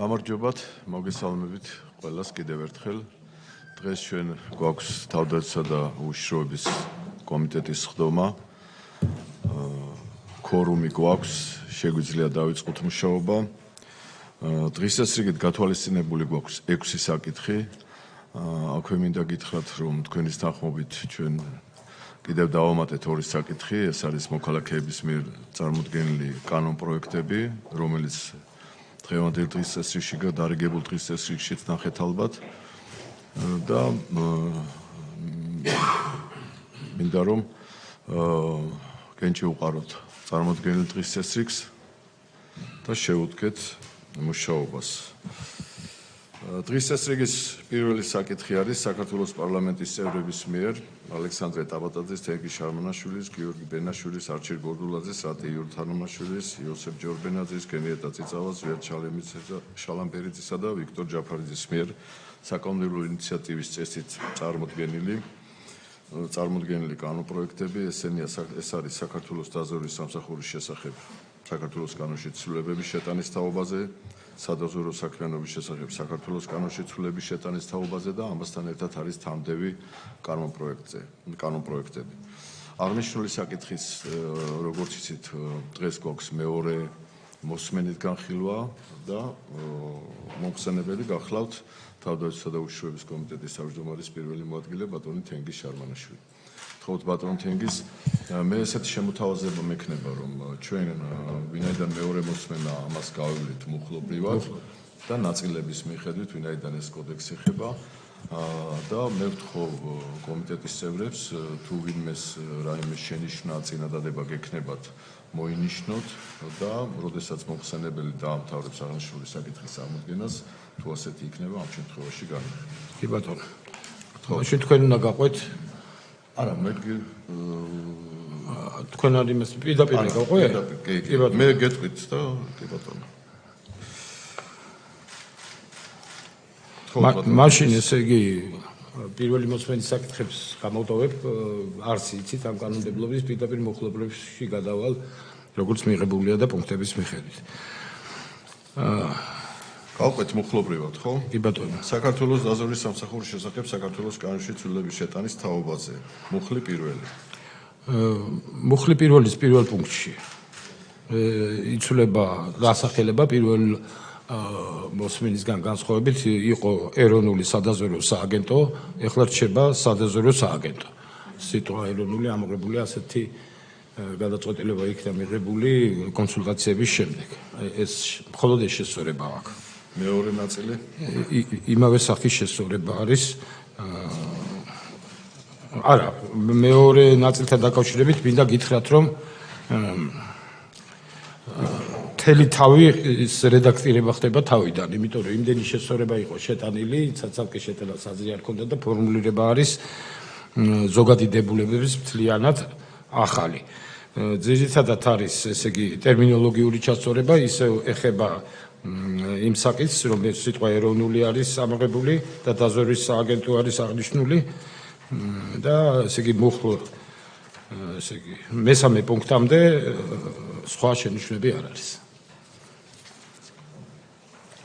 გამარჯობათ, მოგესალმებით ყველას კიდევ ერთხელ. დღეს ჩვენ გვაქვს თავდაცვისა და უშიშროების კომიტეტის სხდომა. ქორუმი გვაქვს, შეგვიძლია დავიწყოთ მუშაობა. დღის წესრიგით გათვალისწინებული გვაქვს 6 საკითხი. აქვე მინდა გითხრათ, რომ თქვენის თანხმობით ჩვენ კიდევ დავამატეთ 2 საკითხი, ეს არის მოქალაქეების მიერ წარმოდგენილი კანონპროექტები, რომელიც დღევანდელ დღის წესრიგში გადარიგებულ დღის წესრიგშიც ნახეთ ალბათ და მინდა რომ კენჭი უყაროთ წარმოდგენილ დღის წესრიგს და შევუდგეთ მუშაობას. დღის წესრიგის პირველი საკითხი არის საქართველოს პარლამენტის წევრების მიერ ალექსანდრე ტაბატაძის, თენგიზ შარმანაშვილის, გიორგი ბენაშვილის, არჩილ გორდულაძის, რატი იურთანამაშვილის, იოსებ ჯორბენაძის, გენიეტა წიწავას, ვიად შალამბერიძისა და ვიქტორ ჯაფარიძის მიერ საკანონმდებლო ინიციატივის წესით წარმოდგენილი კანონპროექტები. ეს არის საქართველოს დაზვერვის სამსახურის შესახებ საქართველოს კანონში ცვლილებების შეტანის თაობაზე, სადაზვერვო საქმიანობის შესახებ საქართველოს კანონში ცვლილების შეტანის თაობაზე და ამასთან ერთად არის თამდევი კანონპროექტები. აღნიშნული საკითხის, როგორც იცით, დღეს გვაქვს მეორე მოსმენით განხილვა და მომხსენებელი გახლავთ თავდაცვისა და უშიშროების კომიტეტის თავმჯდომარის პირველი მოადგილე ბატონი თენგიზ შარმანაშვილი. თხოვთ ბატონ თენგიზ, მე ესეთი შემოთავაზება მექნება, რომ ჩვენ ვინაიდან მეორე მოსმენა ამას გავივლით მუხლობრივად და ნაწილების მიხედვით, ვინაიდან ეს კოდექსი ეხება და მე ვთხოვ კომიტეტის წევრებს, თუ ვინმეს რაიმე შენიშვნა წინადადება გექნებათ, მოინიშნოთ და როდესაც მომხსენებელი დაამთავრებს აღნიშნული საკითხის წარმოდგენას, თუ ასეთი იქნება, ამ შემთხვევაში განვიხილოთ. კი ბატონო. მაშინ თქვენ უნდა გაყვეთ. არა, მე თქვენ არ იმას პირდაპირ გაყვეთ? კი ბატონო. მე გეტყვით და კი ბატონო. მაშინ ესე იგი პირველი მოსმენის საკითხებს გამოვტოვებ, არც იცით ამ კანონმდებლობის პირდაპირ მოხლობებში გადავალ, როგორც მიღებულია და პუნქტების მიხედვით. გავყვეთ მუხლობრივად, ხო? კი ბატონო. საქართველოს დაზვერვის სამსახურის შესახებ საქართველოს კანონში ცვლილების შეტანის თაობაზე. მუხლი პირველი. მუხლი პირველის პირველ პუნქტში იცვლება დასახელება პირველ მოსმენისგან განსხვავებით იყო ეროვნული სადაზვერვო სააგენტო, ეხლა რჩება სადაზვერვო სააგენტო. სიტყვა ეროვნული ამოღებულია ასეთი გადაწყვეტილება იქნა მიღებული კონსულტაციების შემდეგ. ეს მხოლოდ ეს შესწორება აქვს. მეორე ნაწილი იმავე სახის შესწორება არის. არა, მეორე ნაწილთან დაკავშირებით მინდა გითხრათ, რომ მთელი თავი ის რედაქტირება ხდება თავიდან, იმიტომ რომ იმდენი შესწორება იყო შეტანილი, ცალკე შეტანას აზრი არ ქონდა და ფორმულირება არის ზოგადი დებულებების მთლიანად ახალი. ძირითადად არის, ესე იგი, ტერმინოლოგიური ჩასწორება, ისე ეხება იმ საკითხს, რომ ეს სიტყვა ეროვნული არის ამოღებული და დაზვერვის სააგენტო არის აღნიშნული და ესე იგი მუხლ ესე იგი მესამე პუნქტამდე სხვა შენიშვნები არ არის.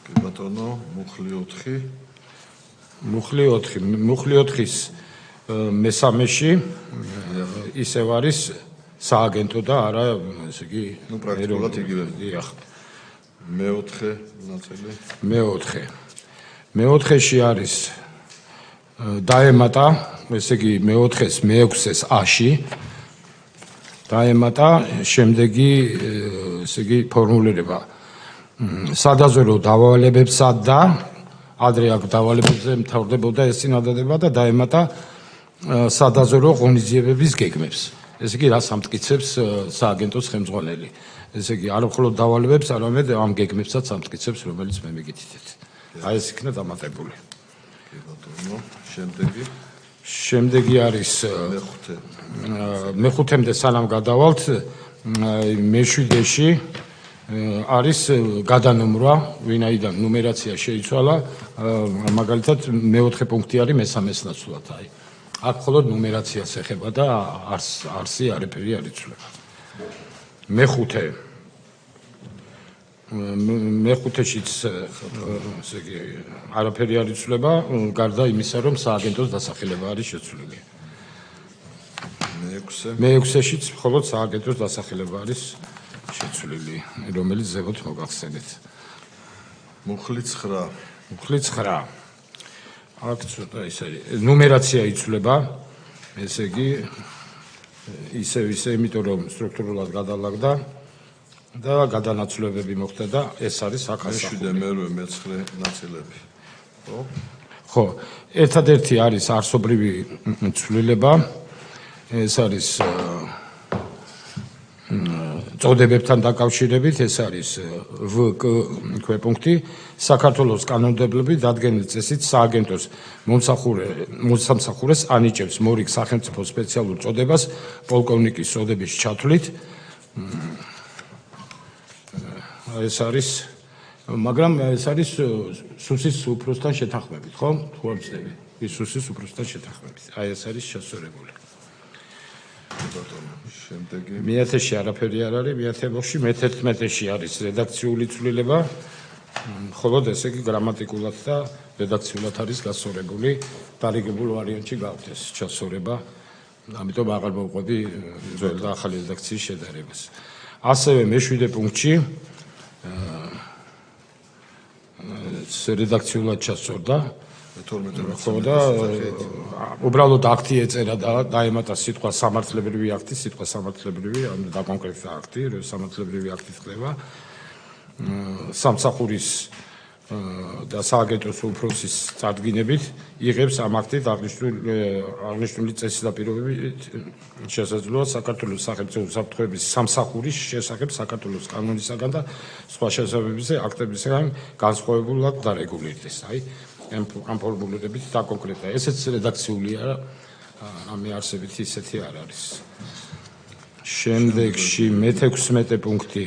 კი ბატონო, მუხლი 4. მუხლი 4-ის მესამეში ისევ არის სააგენტო და არა ესე იგი პრაქტიკულად იგივე. მეოთხე ნაწილი. მეოთხეში არის დაემატა, ესე იგი მეოთხეს მე-6-ეს A-ში დაემატა შემდეგი ესე იგი ფორმულირება სადაზვერვო დავალებებსა და ადრე აქ დავალებებზე მთავრდებოდა ეს წინადადება და დაემატა სადაზვერვო ღონისძიებების გეგმებს. ესე იგი რას ამტკიცებს სააგენტოს ხელმძღვანელი. ესე იგი არ მხოლოდ დავალებებს, არამედ ამ გეგმებსაც ამტკიცებს, რომელიც მე მიგითითეთ. აი ეს იქნა დამატებული. კი ბატონო, შემდეგი არის მეხუთემდე სანამ გადავალთ, მე-7-ში არის გადანომრვა, ვინაიდან ნუმერაცია შეიცვალა, მაგალითად მე-4 პუნქტი არის მესამეს ნაცვლად. აი აქ მხოლოდ ნუმერაციას ეხება და არსი არაფერი არ იცვლება. მე-5 მეხუთეშიც ესე იგი არაფერი არ იცვლება, გარდა იმისა, რომ სააგენტოს დასახელება არის შეცვლილი. მეექვსეშიც მხოლოდ სააგენტოს დასახელება არის შეცვლილი, რომელიც ზემოთ მოგახსენეთ. მუხლი 9. მუხლი 9. აქ ცოტა ისე ნუმერაცია იცვლება, ესე იგი ისე, იმიტომ რომ სტრუქტურულად გადალაგდა და გადანაცვლებები მოხდა და ეს არის აკასახული. მე-9 ნაწილები. ხო, ერთადერთი არის არსობრივი ცვლილება, ეს არის წოდებებთან დაკავშირებით, ეს არის VK ქვეპუნქტი, საქართველოს კანონმდებლობის დადგენილი წესით სააგენტოს მომსახურეს ანიჭებს მორიგ სახელმწიფო სპეციალურ წოდებას პოლკოვნიკის წოდების ჩათვლით. ეს არის, მაგრამ ეს არის სუსის უფროსთან შეთანხმებით, ხო? თუ არ ვცდები, ის სუსის უფროსთან შეთანხმებით. აი ეს არის შესწორებული. შემდეგი მე-10-ში არაფერი არ არის, მე-11-ში, მე-11-ში არის რედაქციული ცვლილება, მხოლოდ ესე იგი გრამატიკულად და რედაქციულად არის გასწორებული, დარიგებულ ვარიანტში გავხდეს ჩასწორება, ამიტომ აღარ მოვყვები ძველი და ახალი რედაქციის შედარებას. ასევე მე-7 პუნქტში რედაქციულად ჩასწორდა, ხო და უბრალოდ აქტი ეწერა და დაემატა სიტყვა სამართლებრივი აქტი, სიტყვა სამართლებრივი, ანუ დაკონკრეტდა აქტი, სამართლებრივი აქტი ხდება. სამსახურის და სააგენტოს უფროსის წარდგინებით იღებს ამ აქტით აღნიშნული წესის და პირობებით შესაძლოა საქართველოს სახელმწიფო უსაფრთხოების სამსახურის შესახებ საქართველოს კანონისაგან და სხვა შესაბამისი აქტებისგან განსხვავებულად დარეგულირდეს. აი ამ ფორმულირებით დაკონკრეტდა. ესეც რედაქციულია, ამი არსებით ისეთი არ არის. შემდეგში მე-16 პუნქტი.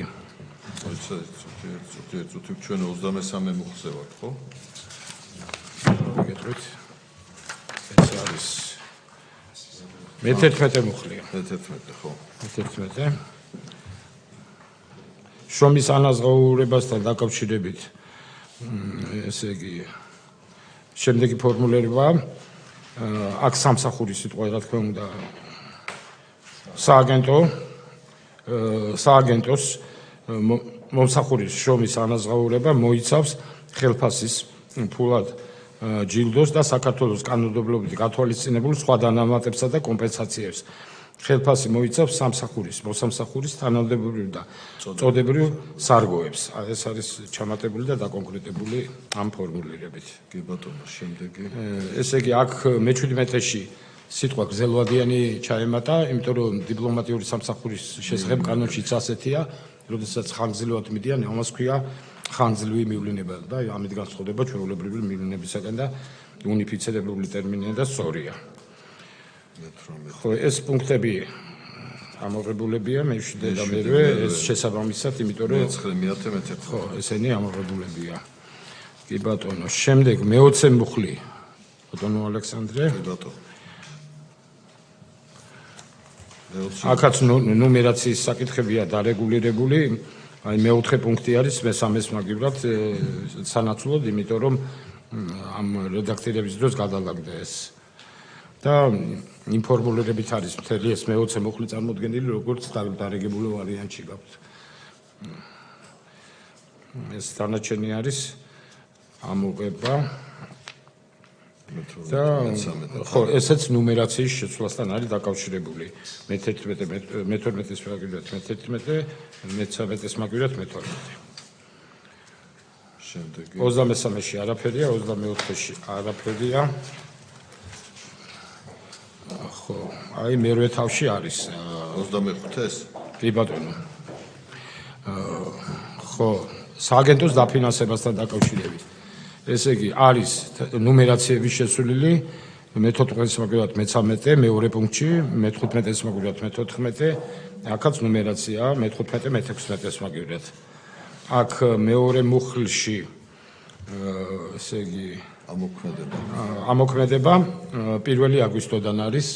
ჩვენ 23 მუხლზე ვართ, ხო? გეტყვით. ეს არის მე-11 მუხლია. მე-11, ხო. მე-11. შრომის ანაზღაურებასთან დაკავშირებით ესე იგი შემდეგი ფორმულირება აქ სამსახურის სიტყვა რა თქმა უნდა სააგენტოს მომსახურის შრომის ანაზღაურება მოიცავს ხელფასის ფულად ჯილდოს და საქართველოს კანონმდებლობით გათვალისწინებულ სხვა დანამატებსა და კომპენსაციებს. ხელფასი მოიცავს მოსამსახურის თანამდებობრივ და წოდებრივ სარგოებს. ეს არის ჩამატებული და დაკონკრეტებული ამ ფორმულირებით. კი ბატონო, შემდეგი. ესე იგი, აქ მე-17-ში სიტყვა გრძელვადიანი ჩაემატა, იმიტომ რომ დიპლომატიური სამსახურის შესახებ კანონშიც ასეთია, როდესაც ხანგრძლივად მიდიან, ამას ქვია ხანგრძლივი მივლინება და ამით განსხვავდება ჩვეულებრივი მივლინებისაგან და უნიფიცირებული ტერმინია და სწორია. ხო, ეს პუნქტები ამოღებულებია, მე-7 და მე-8, ეს შესაბამისად, იმიტომ რომ მე-9 ხო, ესენი ამოღებულებია. კი ბატონო, შემდეგ მე-20 მუხლი. ბატონო ალექსანდრე. კი ბატონო. აქაც ნუმერაციის საკითხებია დარეგულირებული, აი მე-4 პუნქტი არის მე-3-ეს მაგივრად სანაცვლოდ, იმიტომ რომ ამ რედაქტირების დროს გადალაგდა ეს. და იმ ფორმულირებით არის მთელი ეს მე-20 მუხლი წარმოდგენილი, როგორც დარეგებული ვარიანტში გაქვთ. ეს დანარჩენი არის ამოღება და ხო, ესეც ნუმერაციის შეცვლასთან არის დაკავშირებული. მე-11, მე-12-ის მაგივრად მე-11, მე-13-ის მაგივრად მე-12. შემდეგი 23-ში არაფერია, 24-ში არაფერია. ხო, აი მე-8 თავში არის 25-ეს? კი ბატონო. ხო, სააგენტოს დაფინანსებასთან დაკავშირებით. ესე იგი, არის ნუმერაციების შესულილი მე-14-ის მაგივრად მე-13, მე-2 პუნქტში, მე-15-ის მაგივრად მე-14, აქაც ნუმერაცია მე-15, მე-16-ის მაგივრად. აქ მე-2 მუხლში ესე იგი ამოქმედება 1 აგვისტოდან არის,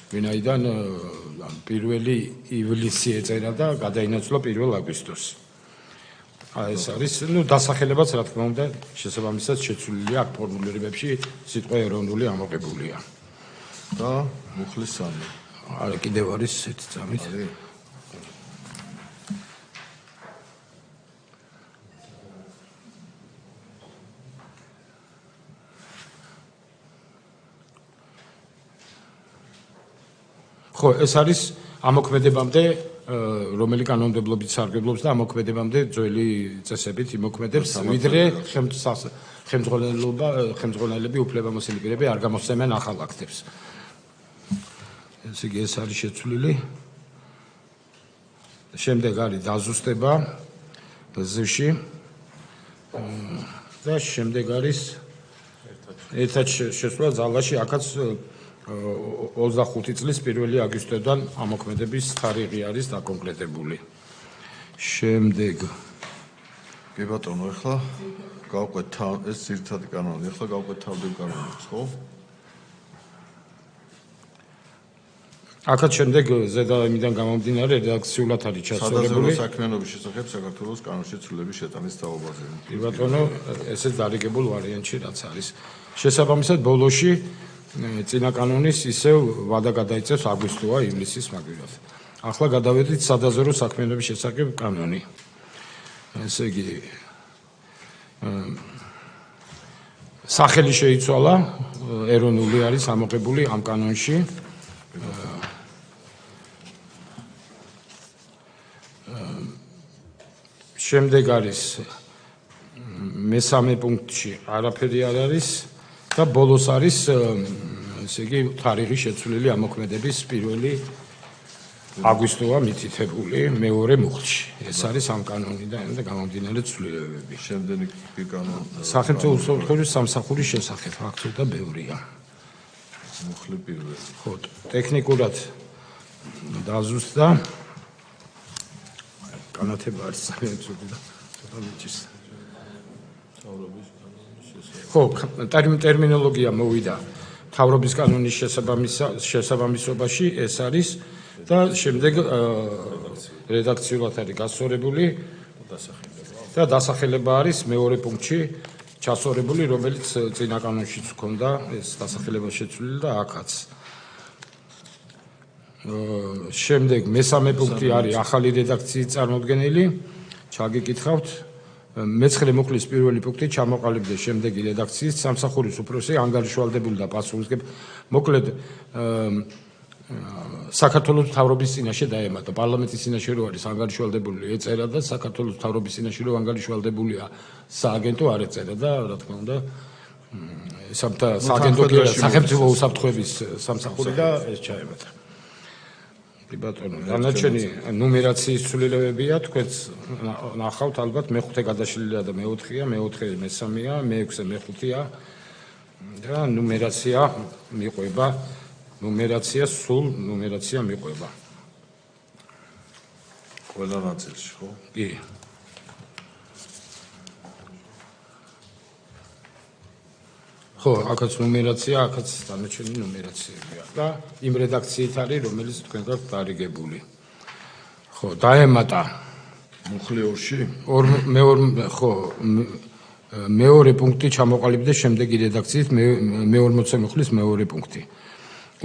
ვინაიდან 1 ივლისი ეწერა და გადაინაცვლა 1 აგვისტოს. ეს არის, დასახელებაც რა თქმა უნდა, შესაბამისად შეცვლილია აქ ფორმულირებებში სიტყვა ეროვნული ამოღებულია. და მუხლის 3. არა, კიდევ არის ერთი წამით. ხო, ეს არის ამოქმედებამდე რომელი კანონმდებლობით სარგებლობს და ამოქმედებამდე ძველი წესებით იმოქმედებს, ვიდრე ხელმძღვანელები, უფლებამოსილი პირები არ გამოსცემენ ახალ აქტებს. ესე იგი ეს არის შეცვლილი. შემდეგ არის დაზუსტება ზში და შემდეგ არის ერთად შესვლა ძალაში, აქაც 25 წლის 1 აგვისტოდან ამოქმედების თარიღი არის დაკონკრეტებული. შემდეგ კი ბატონო, ახლა გავყვეთ ეს ძირითადი კანონი, ახლა გავყვეთ თავდებ კანონებს, ხო? აქაც შემდეგ ზედა იმიდან გამომდინარე რედაქციულად არის ჩასწორებული. სადაზვერვო საქმიანობის შესახებ საქართველოს კანონში ცვლილების შეტანის თაობაზე. კი ბატონო, ესეც დარიგებულ ვარიანტში რაც არის. შესაბამისად ბოლოში წინა კანონის ისევ ვადა გადაიწევს აგვისტოა ივლისის მაგივრად. ახლა გადავედით სადაზვერვო საქმიანობის შესახებ კანონი. ესე იგი სახელი შეიცვალა, ეროვნული არის ამოღებული ამ კანონში. შემდეგ არის მესამე პუნქტში არაფერი არ არის და ბოლოს არის ესე იგი თარიღი შეცვლილი ამოქმედების 1 აგვისტოა მითითებული მეორე მუხლში. ეს არის ამ კანონიდან და გამომდინარე ცვლილებები. შემდეგი კანონი სახელმწიფო უსაფრთხოების სამსახურის შესახებ ფაქტი და ბევრია. მუხლი 1. ხო, ტექნიკურად დაზუსტდა. განათება არის ძალიან ცუდი და ცოტა მიჭირს. თავრობის კანონის შესახებ. ხო, ტერმინოლოგია მოვიდა თავრობის კანონის შესაბამისობაში, ეს არის და შემდეგ რედაქციულად არის გასწორებული და დასახელება არის მეორე პუნქტში ჩასწორებული, რომელიც წინა კანონშიც ჰქონდა ეს დასახელება შეცვლილი და აქაც. შემდეგ მესამე პუნქტი არის ახალი რედაქციით წარმოდგენილი. ჩაგიკითხავთ. მეცხრე მუხლის 1 პუნქტი ჩამოყალიბდა შემდეგი რედაქციის სამსახურის უფროსი ანგარიშვალდებული და პასუხისმგები. მოკლედ საქართველოს მთავრობის წინაშე დაემატა. პარლამენტის წინაშე რო არის ანგარიშვალდებული ეწერა და საქართველოს მთავრობის წინაშე რო ანგარიშვალდებულია სააგენტო არ ეწერა და რა თქმა უნდა სააგენტო კი სახელმწიფო უსაფრთხოების სამსახური და ეს ჩაემატა. კი ბატონო, დანარჩენი ნუმერაციის ცვლილებებია, თქვენც ნახავთ ალბათ მე-5 გადაშლილია და მე-4-ია, მე-4 მე-3-ია, მე-6 მე-5-ია და ნუმერაცია მიყვება, სულ ნუმერაცია მიყვება. ყველა ნაწილში, ხო? კი. ხო, აქაც ნუმერაცია, აქაც დანარჩენი ნუმერაციებია და იმ რედაქციით არის, რომელიც თქვენ გაქვთ დარიგებული. ხო, დაემატა მუხლი 2-ში? ხო, მეორე პუნქტი ჩამოყალიბდა შემდეგი რედაქციით, მე-40 მუხლის მეორე პუნქტი.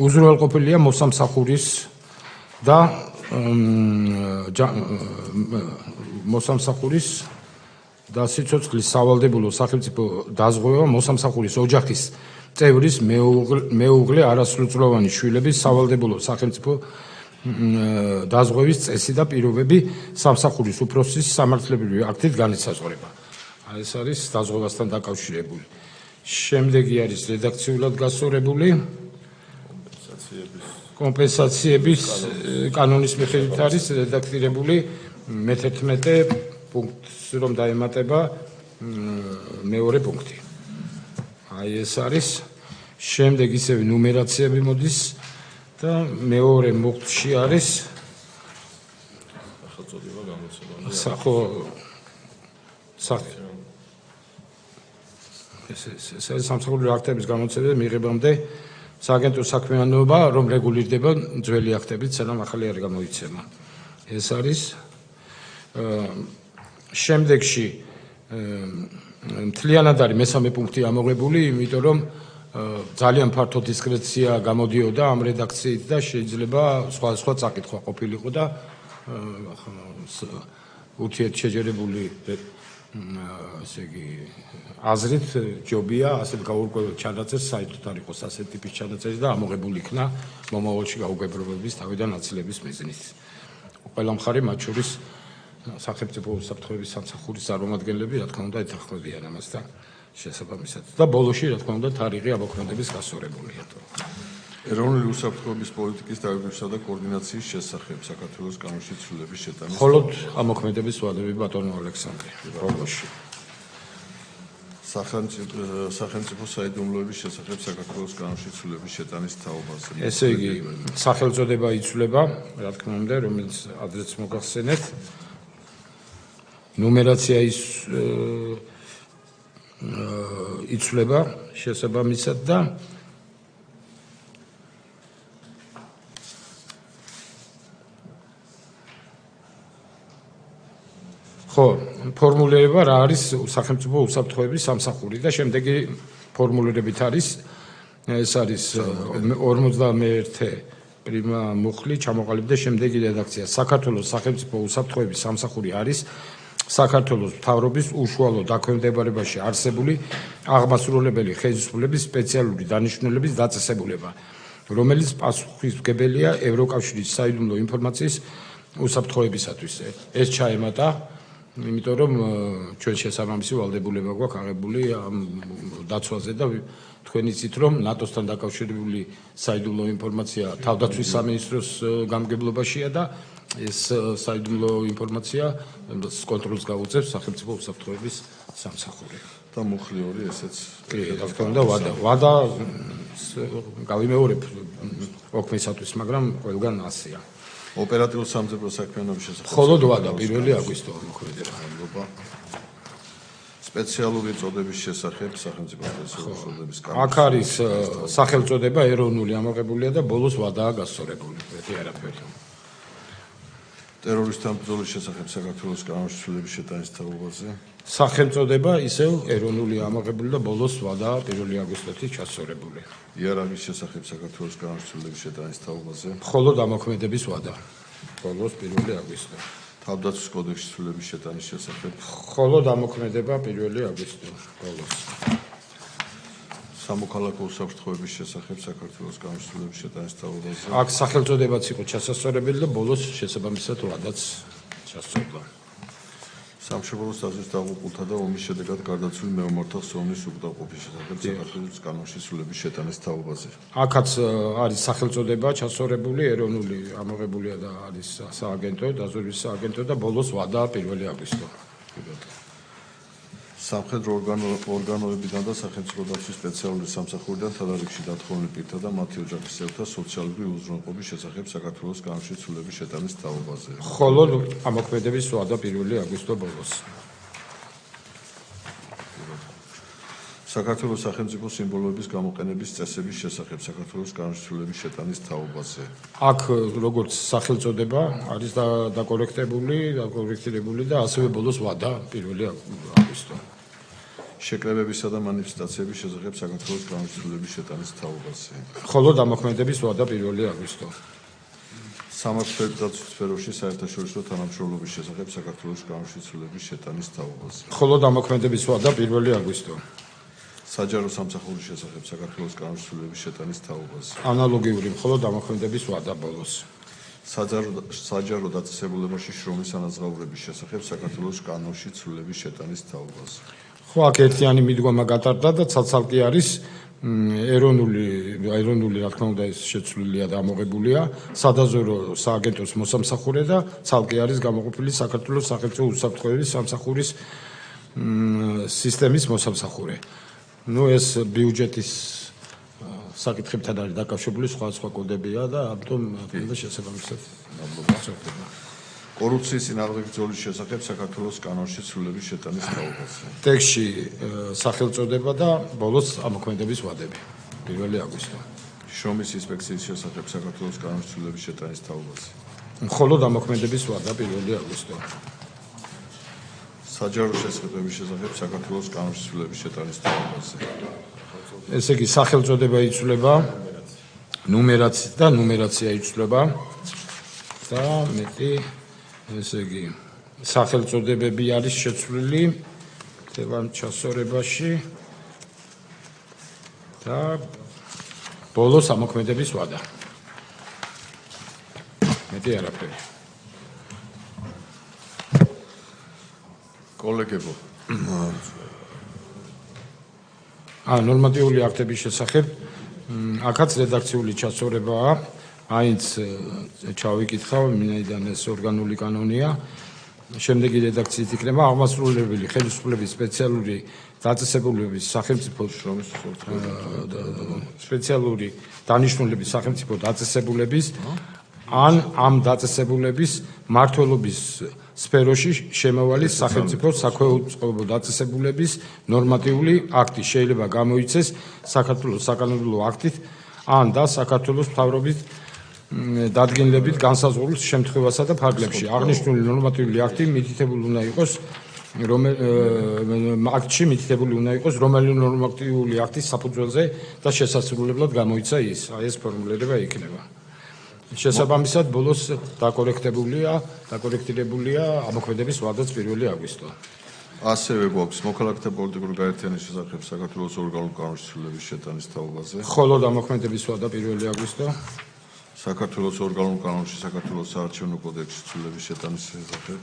უზრუნველყოფილია მოსამსახურის და და სიცოცხლის სავალდებულო სახელმწიფო დაზღვევა მოსამსახურის ოჯახის წევრის მეუღლე არასრულწლოვანი შვილების სავალდებულო სახელმწიფო დაზღვევის წესი და პირობები სამსახურის უფროსის სამართლებრივი აქტით განისაზღვრება. ეს არის დაზღვევასთან დაკავშირებული. შემდეგი არის რედაქციულად გასწორებული კომპენსაციების კანონის მიხედვით არის რედაქტირებული მე-11 პუნქტს რომ დაემატება მეორე პუნქტი. ეს არის. შემდეგ ისევ ნუმერაციები მოდის და მეორე მუხლში არის სახელწოდება გამოცემა. ხო. ეს არის სამსახურის აქტების გამოცემა მიღებამდე სააგენტო საქმიანობა რომ რეგულირდება ძველი აქტებით, სანამ ახალი არ გამოიცემა. ეს არის შემდეგში მთლიანად არის მესამე პუნქტი ამოღებული, იმიტომ რომ ძალიან ფართო დისკრეცია გამოდიოდა ამ რედაქციით და შეიძლება სხვა წაკითხვა ყოფილიყო და ურთიერთშეჯერებული ესე იგი აზრით ჯობია ასეთ გაურკვეველ ჩანაწერს საერთოდ არ იყოს ასეთ ტიპის ჩანაწერი და ამოღებული იქნა მომავალში გაუგებრობების თავიდან აცილების მიზნით. ყველა მხარე მათ შორის სახელმწიფო უსაფრთხოების სამსახურის წარმომადგენლები რა თქმა უნდა ეთანხმებიან ამასთან შესაბამისად და ბოლოში რა თქმა უნდა თარიღი ამოქმედების გასწორებულია. ეროვნული უსაფრთხოების პოლიტიკის დაგეგმვისა და კოორდინაციის შესახებ საქართველოს კანონში ცვლილების შეტანის მხოლოდ ამოქმედების ვადები ბატონო ალექსანდრე ბოლოში. სახელმწიფო საიდუმლოების შესახებ საქართველოს კანონში ცვლილების შეტანის თაობაზე. ესე იგი სახელწოდება იცვლება, რა თქმა უნდა, რომელიც ადრეც მოგახსენეთ. ნუმერაცია იცვლება შესაბამისად და ხო, ფორმულირება რა არის სახელმწიფო უსაფრთხოების სამსახური და შემდეგი ფორმულირებით არის ეს არის 51 პრიმა მუხლი ჩამოყალიბდა შემდეგი რედაქცია. საქართველოს სახელმწიფო უსაფრთხოების სამსახური არის საქართველოს მთავრობის უშუალო დაქვემდებარებაში არსებული აღმასრულებელი ხელისუფლების სპეციალური დანიშნულების დაწესებულება, რომელიც პასუხისმგებელია ევროკავშირის საიდუმლო ინფორმაციის უსაფრთხოებისათვის. ეს ჩაემატა, იმიტომ რომ ჩვენ შესაბამისი ვალდებულება გვაქვს აღებული ამ დაცვაზე და თქვენ იცით რომ ნატოსთან დაკავშირებული საიდუმლო ინფორმაცია თავდაცვის სამინისტროს გამგებლობაშია და ეს საიდუმლო ინფორმაცია კონტროლს გაუწევს სახელმწიფო უსაფრთხოების სამსახური. და მუხლი ორი ესეც კი, რა თქმა უნდა, ვადა გავიმეორებ ოქმისათვის, მაგრამ ყველგან ასია. ოპერატიულ სამძებრო საქმიანობის შესახებ. მხოლოდ ვადა 1 აგვისტო მოქმედება. სპეციალური წოდების შესახებ სახელმწიფო წოდების კანონი. აქ არის სახელწოდება ეროვნული ამოღებულია და ბოლოს ვადაა გასწორებული. მეტი არაფერი. ტერორისტთან ბრძოლის შესახებ საქართველოს კანონში ცვლილების შეტანის თაობაზე. სახელწოდება ისევ ეროვნული ამოღებული და ბოლოს ვადაა 1 აგვისტოში ჩასწორებული. იარაღის შესახებ საქართველოს კანონში ცვლილების შეტანის თაობაზე. მხოლოდ ამოქმედების ვადა. ბოლოს 1 აგვისტო. თავდაცვის კოდექსის ცვლილების შეტანის შესახებ. მხოლოდ ამოქმედება 1 აგვისტო ბოლოს. სამოქალაქო უსაფრთხოების შესახებ საქართველოს კანონში ცვლილების შეტანის თაობაზე. აქ სახელწოდებაც იყო ჩასასწორებელი და ბოლოს შესაბამისად ვადაც ჩასწორდა. სამშობლოს საზღვრის დაღუპულთა და ომის შედეგად გარდაცვლილ მეომართა ხსოვნის უკდავყოფის შესახებ საქართველოს კანონში ცვლილების შეტანის თაობაზე. აქაც არის სახელწოდება ჩასწორებული, ეროვნული ამოღებულია და არის სააგენტო, დაზვერვის სააგენტო და ბოლოს ვადაა 1 აგვისტო. სამხედრო ორგანოებიდან და სახელმწიფო დაცვის სპეციალური სამსახურიდან თადარიგში დათხოვნილ პირთა და მათი ოჯახის წევრთა სოციალური უზრუნველყოფის შესახებ საქართველოს კანონში ცვლილების შეტანის თაობაზე. მხოლოდ ამოქმედების ვადა 1 აგვისტო ბოლოს. საქართველოს სახელმწიფო სიმბოლოების გამოყენების წესების შესახებ საქართველოს კანონში ცვლილების შეტანის თაობაზე. აქ როგორც სახელწოდება არის დაკორექტირებული და ასევე ბოლოს ვადა 1 აგვისტო. შეკრებებისა და მანიფესტაციების შესახებ საქართველოს კანონში ცვლილების შეტანის თაობაზე. მხოლოდ ამოქმედების ვადა 1 აგვისტო. სამართლებრივ სფეროში საერთაშორისო თანამშრომლობის შესახებ საქართველოს კანონში ცვლილების შეტანის თაობაზე. მხოლოდ ამოქმედების ვადა 1 აგვისტო. საჯარო სამსახურის შესახებ საქართველოს კანონში ცვლილების შეტანის თაობაზე. ანალოგიური მხოლოდ ამოქმედების ვადა ბოლოს. საჯარო დაწესებულებაში შრომის ანაზღაურების შესახებ საქართველოს კანონში ცვლილების შეტანის თაობაზე. ხო, აქ ერთიანი მიდგომა გატარდა და ცალ-ცალკე არის ეროვნული, რა თქმა უნდა, ეს შეცვლილია და ამოღებულია, სადაზვერო სააგენტოს მოსამსახურე და ცალკე არის გამოყოფილი საქართველოს სახელმწიფო უსაფრთხოების სამსახურის სისტემის მოსამსახურე. ეს ბიუჯეტის საკითხებთან არის დაკავშირებული, სხვა კოდებია და ამიტომ შესაბამისად ნაბლობასწორდება. კორუფციის წინააღმდეგ ბრძოლის შესახებ საქართველოს კანონში ცვლილების შეტანის თაობაზე. ტექსტში სახელწოდება და ბოლოს ამოქმედების ვადები 1 აგვისტო. შრომის ინსპექციის შესახებ საქართველოს კანონში ცვლილების შეტანის თაობაზე. მხოლოდ ამოქმედების ვადა 1 აგვისტო. საჯარო შესყიდვების შესახებ საქართველოს კანონის ცვლილების შეტანის თაობაზე. ესე იგი სახელწოდება იცვლება, ნუმერაცია და ნუმერაცია იცვლება და მეტი ესე იგი სახელწოდებები არის შეცვლილი ხდება ჩასწორებაში და ბოლოს ამოქმედების ვადა. მეტი არაფერი. კოლეგებო, ნორმატიული აქტების შესახებ აქაც რედაქციული ჩასწორებაა, მაინც ჩავიკითხავ, მინაიდან ეს ორგანული კანონია. შემდეგი რედაქციით იქნება აღმასრულებელი ხელისუფლების სპეციალური დაწესებულების სახელმწიფო სპეციალური დანიშნულების სახელმწიფო დაწესებულების ან ამ დაწესებულების მმართველობის სფეროში შემავალი სახელმწიფო საქვეუწყებო დაწესებულების ნორმატიული აქტი შეიძლება გამოიცეს საქართველოს საკანონმდებლო აქტით ან და საქართველოს მთავრობის დადგენილებით განსაზღვრულ შემთხვევასა და ფარგლებში. აღნიშნული ნორმატიული აქტი მითითებული უნდა იყოს რომელი ნორმატიული აქტის საფუძველზე და შესაძლებლად გამოიცა ის. ეს ფორმულირება იქნება. შესაბამისად ბოლოს დაკორექტირებულია ამოქმედების ვადაც 1 აგვისტო. ასევე გვაქვს მოქალაქეთა პოლიტიკური გაერთიანების შესახებ საქართველოს ორგანული კანონის ცვლილების შეტანის თაობაზე. ხოლო ამოქმედების ვადა 1 აგვისტო. საქართველოს ორგანულ კანონში საქართველოს საარჩევნო კოდექსის ცვლილების შეტანის შესახებ.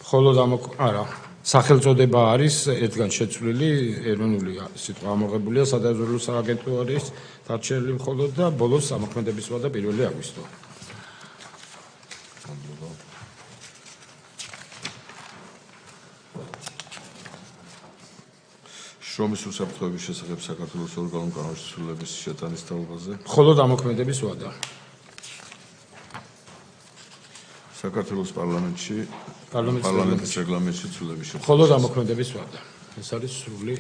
ხოლო სახელწოდება არის ერთგან შეცვლილი ეროვნული სიტყვა ამოღებულია სადაზვერვო სააგენტო არის დარჩენილი მხოლოდ და ბოლოს ამოქმედების ვადა 1 აგვისტო. შრომის უსაფრთხოების შესახებ საქართველოს ორგანულ კანონის ცვლილების შეტანის თაობაზე. ხოლო ამოქმედების ვადა. საქართველოს პარლამენტის რეგლამენტში ცვლილების შეტანის. ხოლო ამოქმედების ვადა. ეს არის სრული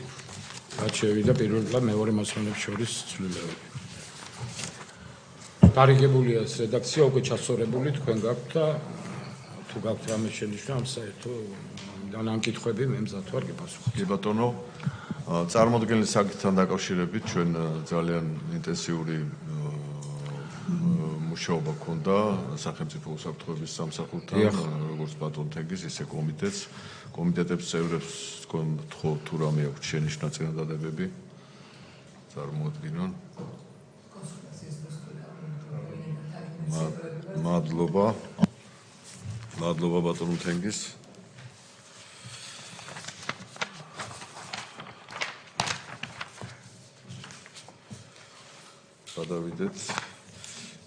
რაც შევიდა პირველ და მეორე მასწავლებლებს შორის ცვლილებები. გარიგებულია ეს რედაქცია უკვე ჩასწორებული თქვენ გაქვთ და თუ გაქვთ რამე შენიშვნა ამ საერთო ან კითხვები მე მზად ვარ გეპასუხოთ. კი ბატონო, წარმოდგენილი საკითხთან დაკავშირებით ჩვენ ძალიან ინტენსიური მუშაობა ქონდა სახელმწიფო უსაფრთხოების სამსახურთან, როგორც ბატონ თენგის, ისე კომიტეტებს წევრებს თქვენ თხოვთ თუ რამე აქვს შენიშვნა წინადადებები წარმოადგინონ. მადლობა ბატონ თენგის. გადავიდეთ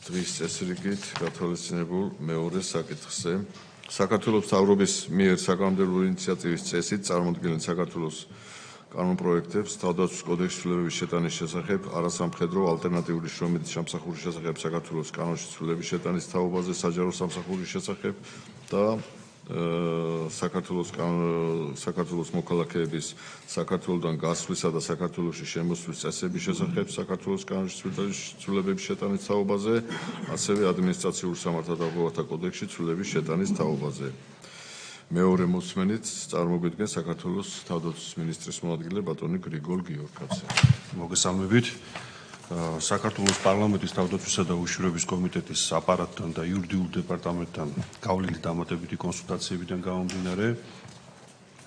დღის წესრიგით გათვალისწინებულ მეორე საკითხზე. საქართველოს მთავრობის მიერ საკანონმდებლო ინიციატივის წესით წარმოდგენილ საქართველოს კანონპროექტებს თავდაცვის კოდექსის ცვლილების შეტანის შესახებ არასამხედრო ალტერნატიული შრომითი სამსახურის შესახებ საქართველოს კანონში ცვლილების შეტანის თაობაზე საჯარო სამსახურის შესახებ და საქართველოს მოქალაქეების საქართველოდან გასვლისა და საქართველოში შემოსვლის წესების შესახებ საქართველოს კანონში ცვლილებების შეტანის თაობაზე, ასევე ადმინისტრაციულ სამართალდამცავთა კოდექსში ცვლილების შეტანის თაობაზე. მეორე მოსმენით წარმოგვიდგენს საქართველოს თავდაცვის მინისტრის მოადგილე ბატონი გრიგოლ გიორგაძე. მოგესალმებით. საქართველოს პარლამენტის თავდაცვისა და უშიშროების კომიტეტის აპარატთან და იურიდიულ დეპარტამენტთან გავლილი დამატებითი კონსულტაციებიდან გამომდინარე,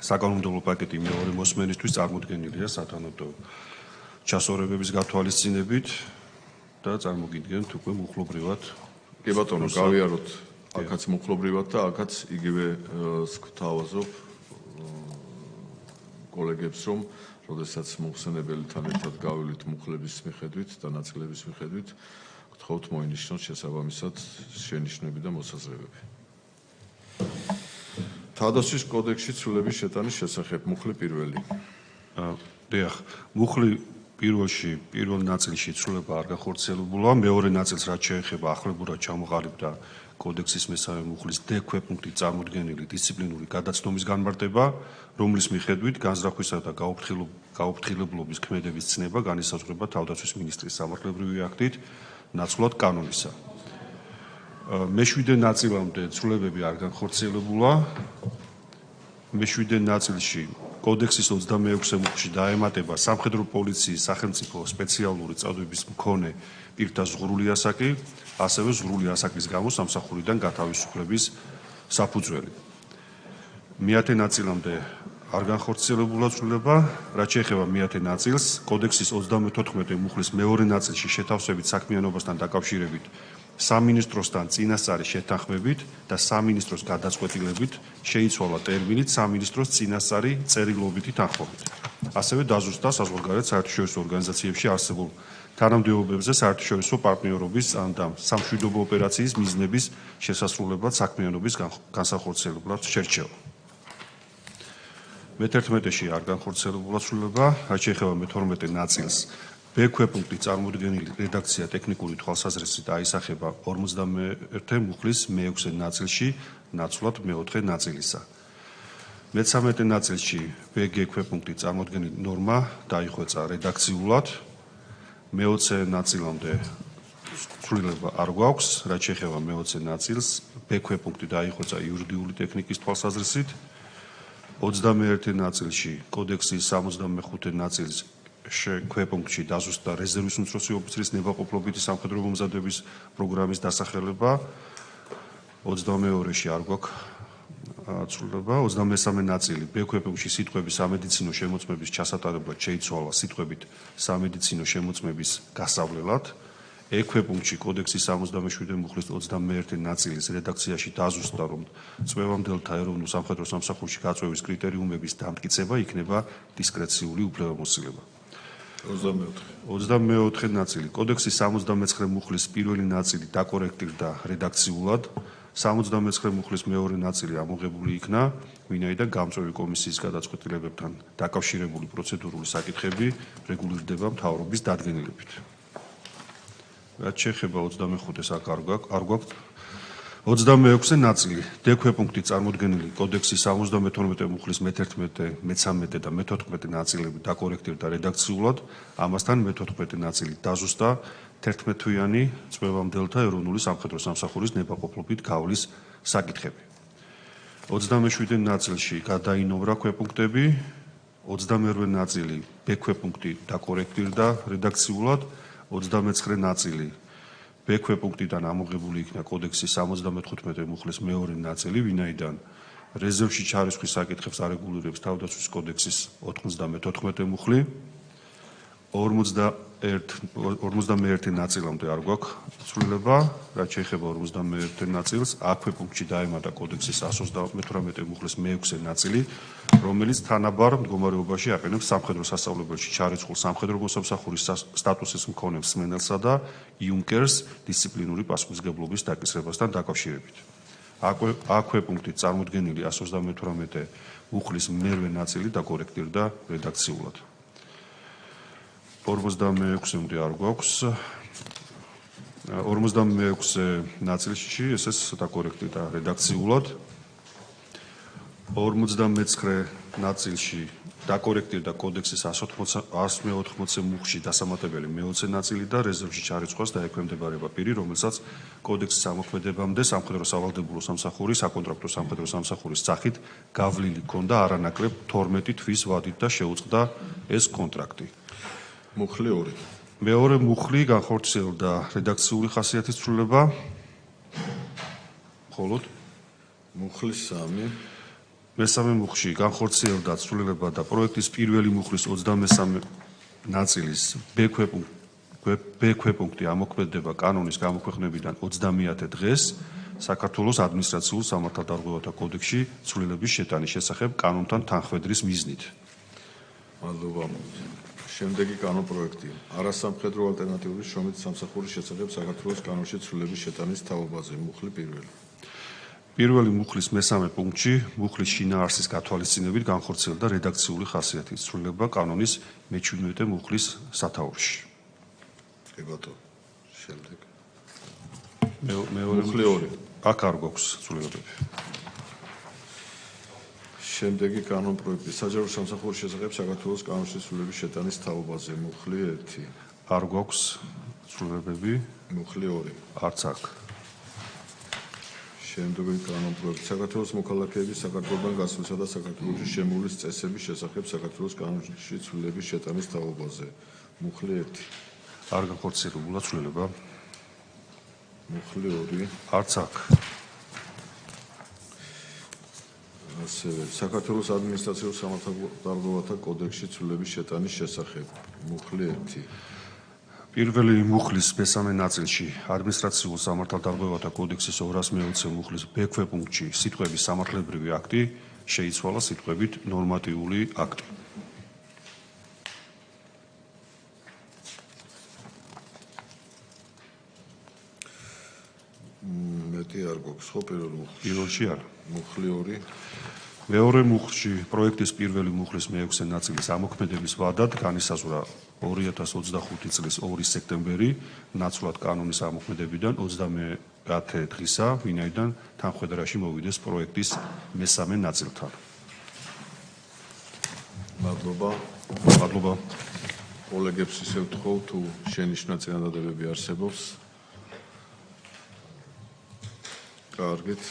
საკანონმდებლო პაკეტი მეორე მოსმენისთვის წარმოდგენილია სათანადო ჩასწორებების გათვალისწინებით და წარმოგიდგენთ უკვე მუხლობრივად. კი ბატონო, გავიაროთ აქაც მუხლობრივად და აქაც იგივე გვთავაზობ კოლეგებს, რომ როდესაც მოხსენებელთან ერთად გავივლით მუხლების მიხედვით და ნაწილების მიხედვით, გთხოვთ მოინიშნოთ შესაბამისად შენიშვნები და მოსაზრებები. თავდაცვის კოდექსში ცვლილების შეტანის შესახებ მუხლი პირველი. დიახ, მუხლი პირველ ნაწილში ცვლილება არ გახორციელებულა, მეორე ნაწილს რაც შეეხება ახლებურად ჩამოყალიბდა კოდექსის მესამე მუხლის დექვეპუნქტით წარმოდგენილი დისციპლინური გადაცნობის განმარტება, რომლის მიხედვით განზრახვისა და გაუფრთხილებლობის ქმედების ცნება განისაზღვრება თავდაცვის მინისტრის სამართლებრივი აქტით, ნაცვლად კანონისა. მეშვიდე ნაწილამდე ცვლილებები არ განხორციელებულა. მე-7 ნაწილში კოდექსის 26 მუხლში დაემატება სამხედრო პოლიციის სახელმწიფო სპეციალური წოდების მქონე პირთა ზღვრული ასაკი, ასევე ზღვრული ასაკის გამო სამსახურიდან გათავისუფლების საფუძველი. მე-10 ნაწილამდე არ განხორციელებულა ცვლილება, რაც შეეხება მე-10 ნაწილს, კოდექსის 34 მუხლის მეორე ნაწილში შეთავსებით საქმიანობასთან დაკავშირებით სამინისტროსთან წინასწარი შეთანხმებით და სამინისტროს გადაწყვეტილებით შეიცვალა ტერმინით სამინისტროს წინასწარი წერილობითი თანხმობით. ასევე დაზუსტა საზღვარგარეთ საერთაშორისო ორგანიზაციებში არსებულ თანამდებობებზე საერთაშორისო პარტნიორობის და სამშვიდობო ოპერაციის მიზნების შესასრულებლად საქმიანობის განსახორციელებლად შერჩევა. მე-11-ში არ განხორციელებულა ცვლილება, რაც შეეხება მე-12 ნაწილს. ბ-ქვეპუნქტი წარმოდგენილი რედაქცია ტექნიკური თვალსაზრისით აისახება 51 მუხლის მე-6 ნაწილში, ნაცვლად მე-4 ნაწილისა. მე-13 ნაწილში ბ-გ ქვეპუნქტი წარმოდგენილი ნორმა დაიხვეწა რედაქციულად. მე-20 ნაწილამდე ცვლილება არ გვაქვს, რაც შეეხება მე-20 ნაწილს. ბ-ქვეპუნქტი დაიხვეწა იურიდიული ტექნიკის თვალსაზრისით. 21 ნაწილში კოდექსის 65 ნაწილის ქვეპუნქტში დაზუსტა რეზერვის უმცროსი ოფიცრის ნებაყოფლობითი სამხედრო მომზადების პროგრამის დასახელება. 22-ში არ გვაქვს ცვლილება. 23 ნაწილი ბ ქვეპუნქტში სიტყვები სამედიცინო შემოწმების ჩასატარებლად შეიცვალა სიტყვებით სამედიცინო შემოწმების გასავლელად. ე ქვეპუნქტში კოდექსის 77 მუხლის 21 ნაწილის რედაქციაში დაზუსტა, რომ წვევამდელთა ეროვნულ სამხედრო სამსახურში გაწვევის კრიტერიუმების დამტკიცება იქნება დისკრეციული უფლებამოსილება. 24 ნაწილი კოდექსის 79 მუხლის პირველი ნაწილი დაკორექტირდა რედაქციულად. 79 მუხლის მეორე ნაწილი ამოღებული იქნა, ვინაიდან გამწვევი კომისიის გადაწყვეტილებებთან დაკავშირებული პროცედურული საკითხები რეგულირდება მთავრობის დადგენილებით. რაც შეეხება 25-ს აქ არ გვაქვს. 26 ნაწილი დ ქვეპუნქტი წარმოდგენილი კოდექსის 72 მუხლის მე-11, მე-13 და მე-14 ნაწილები დაკორექტირდა რედაქციულად, ამასთან მე-14 ნაწილი დაზუსტა 11-თვიანი წვევამდელთა ეროვნული სამხედრო სამსახურის ნებაყოფლობით გავლის საკითხები. 27 ნაწილში გადაინოვრა ქვეპუნქტები, 22 ნაწილი ბ ქვეპუნქტი დაკორექტირდა რედაქციულად, 29 ნაწილი ბ ქვეპუნქტიდან ამოღებული იქნა კოდექსის 75 მუხლის მეორე ნაწილი, ვინაიდან რეზერვში ჩარიცხვის საკითხებს არეგულირებს თავდაცვის კოდექსის 94 მუხლი. 51 ნაწილამდე არ გვაქვს ცვლილება, რაც შეეხება 51 ნაწილს. ა ქვეპუნქტში დაემატა კოდექსის 128 მუხლის მე-6 ნაწილი, რომელიც თანაბარ მდგომარეობაში აყენებს სამხედრო სასწავლებელში ჩარიცხულ სამხედრო მოსამსახურის სტატუსის მქონე მსმენელსა და იუნკერს დისციპლინური პასუხისმგებლობის დაკისრებასთან დაკავშირებით. ა ქვეპუნქტით წარმოდგენილი 128 მუხლის მერვე ნაწილი დაკორექტირდა რედაქციულად. 46-მდე არ გვაქვს. 46 ნაწილში ესეც დაკორექტირდა რედაქციულად. 59 ნაწილში დაკორექტირდა კოდექსის 180 მუხლში დასამატებელი მე-20 ნაწილი და რეზერვში ჩარიცხვას დაექვემდებარება პირი, რომელსაც კოდექსის ამოქმედებამდე სამხედრო სავალდებულო სამსახური საკონტრაქტო სამხედრო სამსახურის სახით გავლილი ჰქონდა არანაკლებ 12 თვის ვადით და შეუწყდა ეს კონტრაქტი. მუხლი 2. მეორე მუხლი განხორციელდა რედაქციული ხასიათის ცვლილება. მხოლოდ მუხლი 3. მესამე მუხლში განხორციელდა ცვლილება და პროექტის პირველი მუხლის 23 ნაწილის ბ ქვეპუნქტი ამოქმედება კანონის გამოქვეყნებიდან 30 დღეს საქართველოს ადმინისტრაციულ სამართალდარღვევათა კოდექსში ცვლილების შეტანის შესახებ კანონთან თანხვედრის მიზნით. მადლობა. შემდეგი კანონპროექტი არასამხედრო ალტერნატიული შრომითი სამსახურის შესახებ საქართველოს კანონში ცვლილების შეტანის თაობაზე. მუხლი 1. პირველი მუხლის მესამე პუნქტში მუხლის შინაარსის გათვალისწინებით განხორციელდა რედაქციული ხასიათის ცვლილება კანონის მე-17 მუხლის სათაურში. კი ბატონო. შემდეგ. მეორე მუხლი 2. აქ არ გვაქვს ცვლილებები. შემდეგი კანონპროექტი საჯარო სამსახურის შესახებ საქართველოს კანონში ცვლილების შეტანის თაობაზე. მუხლი 1. არ გვაქვს ცვლილებები. მუხლი 2. არც აქ. შემდეგი კანონპროექტი საქართველოს მოქალაქეების საქართველოსგან გასვლისა და საქართველოში შემოვლის წესების შესახებ საქართველოს კანონში ცვლილების შეტანის თაობაზე. მუხლი 1. არ განხორციელებულა ცვლილება. მუხლი 2. არც აქ. ასევე საქართველოს ადმინისტრაციულ სამართალდარღვევათა კოდექსში ცვლილების შეტანის შესახებ. მუხლი 1. პირველი მუხლის მესამე ნაწილში ადმინისტრაციულ სამართალდარღვევათა კოდექსის 220 მუხლის B ქვეპუნქტში სიტყვები სამართლებრივი აქტი შეიცვალა სიტყვებით ნორმატიული აქტი. მეტი არ გვაქვს ხო პირველ მუხლში? პირველში არა. მუხლი 2. მეორე მუხლში პროექტის პირველი მუხლის მე-6 ნაწილის ამოქმედების ვადად განისაზღვრა 2025 წლის 2 სექტემბერი ნაცვლად კანონის ამოქმედებიდან 30 დღისა, ვინაიდან თანხმდარში მოვიდეს პროექტის მესამე ნაწილთან. მადლობა. მადლობა. კოლეგებს ისევ ვთხოვ თუ შენიშვნა წინადადებები არსებობს. კარგით.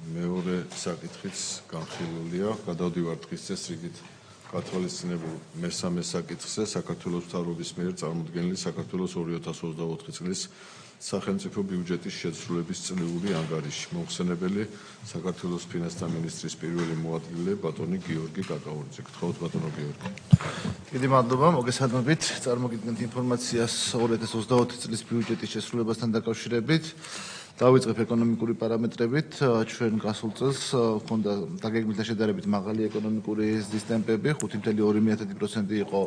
მეორე საკითხიც განხილულია. გადავდივართ დღის წესრიგით გათვალისწინებულ მესამე საკითხზე საქართველოს მთავრობის მიერ წარმოდგენილი საქართველოს 2024 წლის სახელმწიფო ბიუჯეტის შესრულების წლიური ანგარიში. მოხსენებელი საქართველოს ფინანსთა მინისტრის პირველი მოადგილე ბატონი გიორგი კაკაურიძე. გთხოვთ ბატონო გიორგი. დიდი მადლობა. მოგესალმებით. წარმოგიდგენთ ინფორმაციას 2024 წლის ბიუჯეტის შესრულებასთან დაკავშირებით. დავიწყებ ეკონომიკური პარამეტრებით. ჩვენ გასულ წელს ჰქონდა დაგეგმილთა შედარებით მაღალი ეკონომიკური ზრდის ტემპები, 5.2% იყო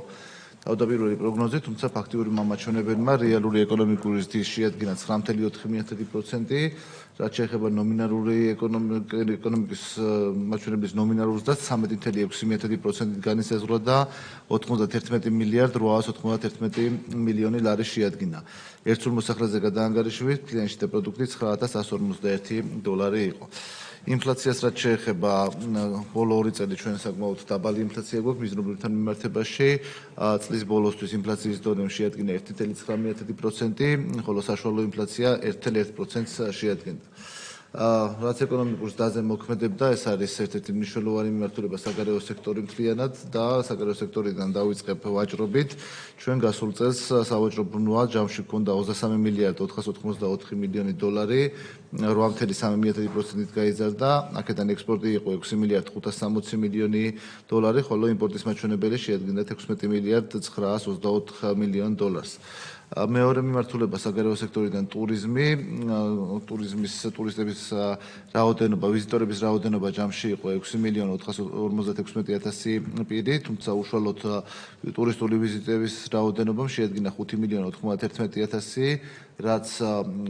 თავდაპირველი პროგნოზი, თუმცა ფაქტიური მამაჩვენებელმა რეალური ეკონომიკური ზრდის შეადგინა 9.4%, რაც შეეხება ნომინალური ეკონომიკის მაჩვენებლის ნომინალურ ზრდას 13.6%-ით განისაზღვრა და 91 მილიარდ 891 მილიონი ლარი შეადგინა. ერთსულ მოსახლეზე გადაანგარიშვით კლიანტში და პროდუქტი 9.151 დოლარი იყო. ინფლაციას რაც შეეხება ბოლო 2 წელი ჩვენ საკმაოდ დაბალი ინფლაცია გვაქვს მიზნობრივთან მიმართებაში. წლის ბოლოსთვის ინფლაციის დონე შეადგინა 1.9%, ხოლო საშუალო ინფლაცია 1.1%-ს შეადგენდა. რაც ეკონომიკურ ზრდაზე მოქმედებდა, ეს არის ერთ-ერთი მნიშვნელოვანი მიმართულება საგარეო სექტორი მთლიანად და საგარეო სექტორიდან დავიწყებ ვაჭრობით. ჩვენ გასულ წელს სავაჭრო ბრუნვა ჯამში ჰქონდა 23 მილიარდ 484 მილიონი დოლარი, 8.3%-ით გაიზარდა. აქედან ექსპორტი იყო 6 მილიარდ 560 მილიონი დოლარი, ხოლო იმპორტის მაჩვენებელი შეადგენდა 16 მილიარდ 924 მილიონ დოლარს. მეორე მიმართულება საგარეო სექტორიდან ტურიზმი, ტურისტების რაოდენობა, ვიზიტორების რაოდენობა ჯამში იყო 6.456.000 პირი, თუმცა უშუალოდ ტურისტული ვიზიტების რაოდენობა შეადგინა 5.91.000, რაც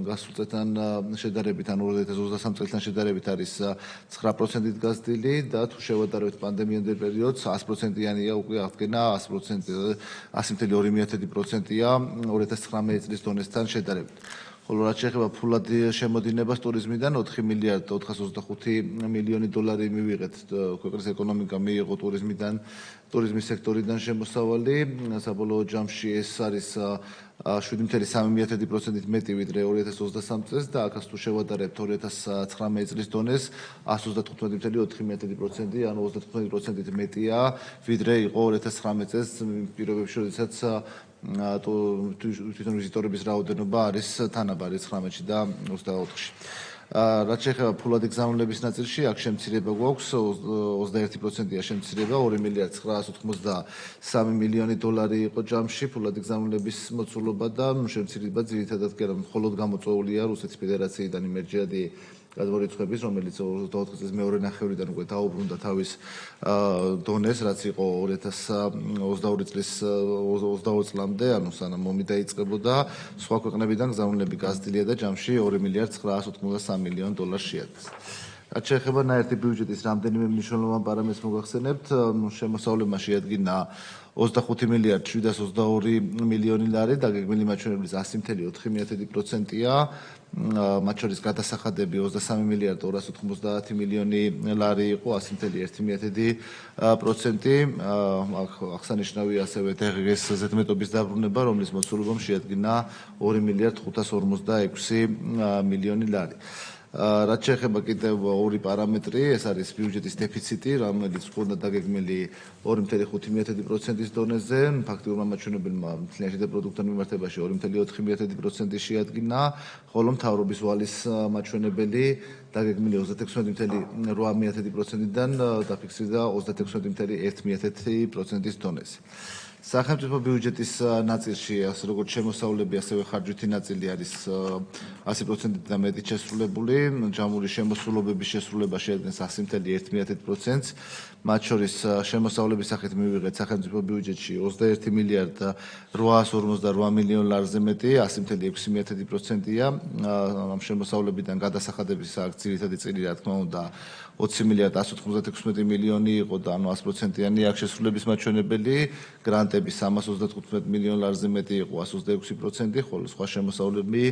გასულ წელთან შედარებით, ან 2023 წელთან შედარებით არის 9%-ით გაზრდილი და თუ შევადარებთ პანდემიამდელ პერიოდს 100%-იანია უკვე აღდგენა 100.2%-ია 2019 წლის დონესთან შედარებით. ხოლო რაც შეეხება ფულად შემოდინებას ტურიზმიდან 4 მილიარდ 425 მილიონი დოლარი მივიღეთ ქვეყნის ეკონომიკა მიიღო ტურიზმის სექტორიდან შემოსავალი. საბოლოო ჯამში ეს არის 7.3%-ით მეტი ვიდრე 2023 წელს და აქაც თუ შევადარებთ 2019 წლის დონეს 135.4%, ანუ 35%-ით მეტია ვიდრე იყო 2019 წელს პირობებში, როდესაც თვითონ ვიზიტორების რაოდენობა არის თანაბარი 19-ში და 24-ში. რაც შეეხება ფულადი გზავნილების ნაწილში, აქ შემცირება გვაქვს 21%-ია შემცირება, 2 მილიარდ 983 მილიონი დოლარი იყო ჯამში ფულადი გზავნილების მოცულობა და შემცირება ძირითადად მხოლოდ გამოწვეულია რუსეთის ფედერაციიდან იმერჯადი გადმორიცხვების, რომელიც 24 წლის მეორე ნახევრიდან უკვე დაუბრუნდა თავის დონეს, რაც იყო 2022 წლის 22 წლამდე, ანუ სანამ ომი დაიწყებოდა, სხვა ქვეყნებიდან გზავნილები გაზრდილია და ჯამში 2 მილიარდ 983 მილიონ დოლარს შეადგენს. რაც შეეხება ნაერთი ბიუჯეტის რამდენიმე მნიშვნელოვან პარამეტრს მოგახსენებთ, შემოსავლება შეადგინა 25 მილიარდ 722 მილიონი ლარი, დაგეგმილი მაჩვენებლის 100.4%-ია, მათ შორის გადასახადები 23 მილიარდ 290 მილიონი ლარი იყო, 100.1%. აღსანიშნავია ასევე დღეს ზედმეტობის დაბრუნება, რომლის მოცულობამ შეადგინა 2 მილიარდ 546 მილიონი ლარი. რაც შეეხება კიდევ ორი პარამეტრი, ეს არის ბიუჯეტის დეფიციტი, რომელიც ჰქონდა დაგეგმილი 2.5%-ის დონეზე, ფაქტიურმა მაჩვენებელმა მთლიან შიდა პროდუქტთან მიმართებაში 2.4% შეადგინა, ხოლო მთავრობის ვალის მაჩვენებელი დაგეგმილი 36.8%-დან დაფიქსირდა 36.1%-ის დონეზე. სახელმწიფო ბიუჯეტის ნაწილში, ასე როგორც შემოსავლები, ასევე ხარჯვითი ნაწილი არის 100%-დან მეტი შესრულებული. ჯამური შემოსულობების შესრულება შეადგენს 100.1%-ს. მათ შორის შემოსავლების სახით მივიღეთ სახელმწიფო ბიუჯეტში 21 მილიარდ 858 მილიონ ლარზე მეტი, 100.6%-ია. ამ შემოსავლებიდან გადასახადების აქ ძირითადი წილი, რა თქმა უნდა, 20 მილიარდ 196 მილიონი იყო და ანუ 100%-იანი აქ შესრულების მაჩვენებელი, გრანტები 335 მილიონ ლარზე მეტი იყო 126%, ხოლო სხვა შემოსავლები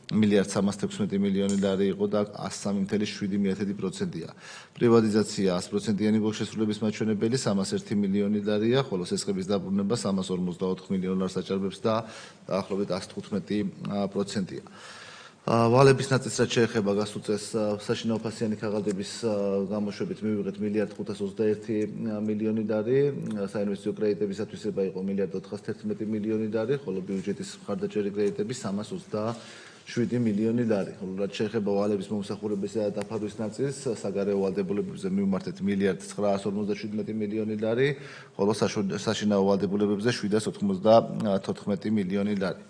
მილიარდ 316 მილიონი ლარი იყო და 103.7%-ია. პრივატიზაცია 100%-იანი გვაქვს შესრულების მაჩვენებელი 301 მილიონი ლარია, ხოლო სესხების დაბრუნება 354 მილიონ ლარს აჭარბებს და დაახლოებით 115%-ია. ვალების ნაწილს რაც შეეხება გასულ წელს საშინაო ფასიანი ქაღალდების გამოშვებით მივიღეთ მილიარდ 521 მილიონი ლარი, საინვესტიციო კრედიტებისათვისება იყო მილიარდ 411 მილიონი ლარი, ხოლო ბიუჯეტის მხარდაჭერი კრედიტები 327 მილიონი ლარი. ხოლო რაც შეეხება ვალების მომსახურებისა და დაფარვის ნაწილს, საგარეო ვალდებულებებზე მივმართეთ მილიარდ 957 მილიონი ლარი, ხოლო საშინაო ვალდებულებებზე 794 მილიონი ლარი.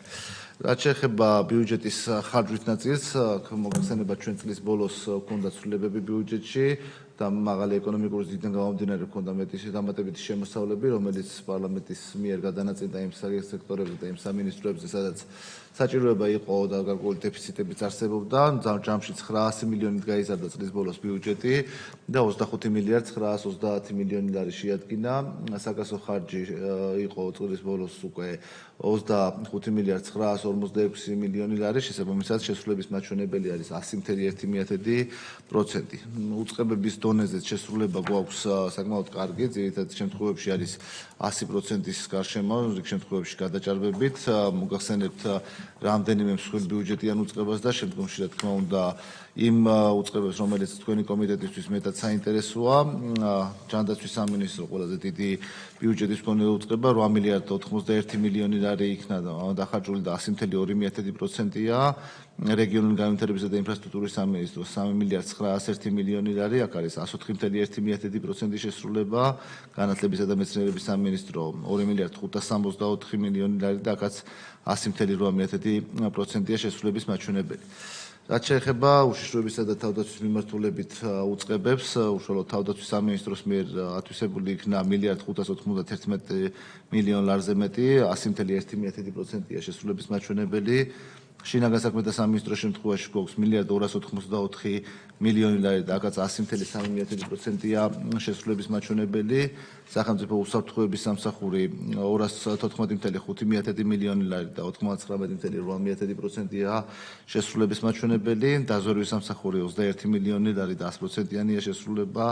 რაც შეეხება ბიუჯეტის ხარჯვით ნაწილს, მოგხსენება ჩვენ წლის ბოლოს ჰქონდა ცვლილებები ბიუჯეტში და მაღალი ეკონომიკური ზრდიდან გამომდინარე ჰქონდა მეტი დამატებითი შემოსავლები, რომელიც პარლამენტის მიერ გადანაწილდა იმ სექტორებზე და იმ სამინისტროებზე, სადაც საჭიროება იყო და გარკვეული დეფიციტებიც არსებობდა. ჯამში 900 მილიონით გაიზარდა წლის ბოლოს ბიუჯეტი და 25 მილიარდ 930 მილიონი ლარი შეადგინა. საკასო ხარჯი იყო წლის ბოლოს უკვე 25 მილიარდ 946 მილიონი ლარი, შესაბამისად შესრულების მაჩვენებელი არის 100.1%. უწყებების დონეზე შესრულება გვაქვს საკმაოდ კარგი, ძირითადად შემთხვევებში არის 100%-ის გარშემო, რიგ შემთხვევებში გადაჭარბებით. მოგახსენებთ რამდენიმე მსხვილ ბიუჯეტიან უწყებას და შემდგომში რა თქმა უნდა იმ უწყებებს, რომელიც თქვენი კომიტეტისთვის მეტად საინტერესოა, ჯანდაცვის სამინისტრო ყველაზე დიდი ბიუჯეტის მქონე უწყება 8 მილიარდ 91 მილიონი ლარი იქნა დახარჯული და 100.2%-ია. რეგიონული განვითარებისა და ინფრასტრუქტურის სამინისტრო 3 მილიარდ 901 მილიონი ლარი, აქ არის 104.1% შესრულება. განათლებისა და მეცნიერების სამინისტრო 2 მილიარდ 564 მილიონი ლარი და აქაც 100.8%-ია შესრულების მაჩვენებელი. რაც შეეხება უშიშროებისა და თავდაცვის მიმართულებით უწყებებს, უშუალოდ თავდაცვის სამინისტროს მიერ ათვისებული იქნა მილიარდ 591 მილიონ ლარზე მეტი, 100.1%-ია შესრულების მაჩვენებელი. შინაგან საქმეთა სამინისტროს შემთხვევაში გვაქვს მილიარდ 284 მილიონი ლარი და აქაც 100.3%-ია შესრულების მაჩვენებელი. სახელმწიფო უსაფრთხოების სამსახური 214.5 მილიონი ლარი და 99.8%-ია შესრულების მაჩვენებელი. დაზვერვის სამსახური 21 მილიონი ლარი და 100%-იანია შესრულება.